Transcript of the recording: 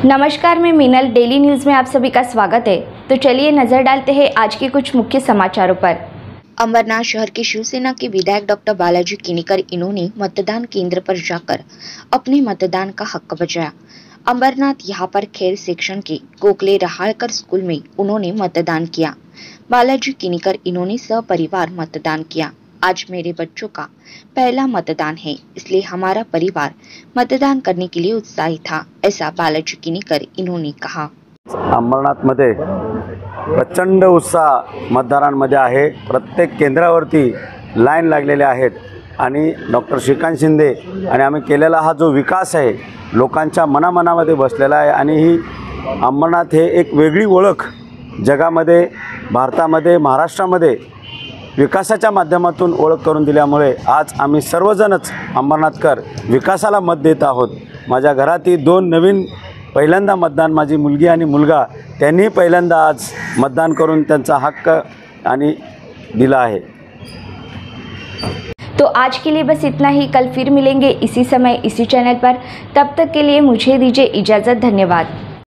नमस्कार, मैं Meenal. Daily news में आप सभी का स्वागत है। तो चलिए नजर डालते हैं आज के कुछ मुख्य समाचारों पर। अंबरनाथ शहर के शिवसेना के विधायक डॉक्टर बालाजी किनीकर इन्होंने मतदान केंद्र पर जाकर अपने मतदान का हक बजाया। अंबरनाथ यहाँ पर खेल सेक्शन के गोखले रहाड़कर स्कूल में उन्होंने मतदान किया। बालाजी किनीकर इन्होंने सपरिवार मतदान किया। आज मेरे बच्चों का पहला मतदान है, इसलिए हमारा परिवार मतदान करने के लिए उत्साही था, ऐसा बालाजी किनीकर इन्होंने कहा। अंबरनाथमध्ये प्रचंड उत्साह मतदारांमध्ये आहे। प्रत्येक केंद्रावरती लाईन लागलेले आहेत आणि डॉक्टर श्रीकांत शिंदे आणि आम्ही केलेला हा जो विकास आहे लोकांच्या मनामनामध्ये बसलेला आहे आणि ही अंबरनाथ हे एक वेगळी ओळख जगामध्ये, भारतामध्ये, महाराष्ट्रामध्ये विकासाच्या माध्यमातून ओळख करून दिल्यामुळे आज आम्ही सर्वजणच अंबरनाथकर विकासाला मत देत आहोत। माझ्या घरातील दोन नवीन पहिल्यांदा मतदान, माझी मुलगी आणि मुलगा, त्यांनी पहिल्यांदा आज मतदान करून त्यांचा हक्क आणि दिला आहे। तो आज के लिए बस इतना ही। कल फिर मिलेंगे इसी समय इसी चैनल पर। तब तक के लिए मुझे दीजिए इजाज़त। धन्यवाद।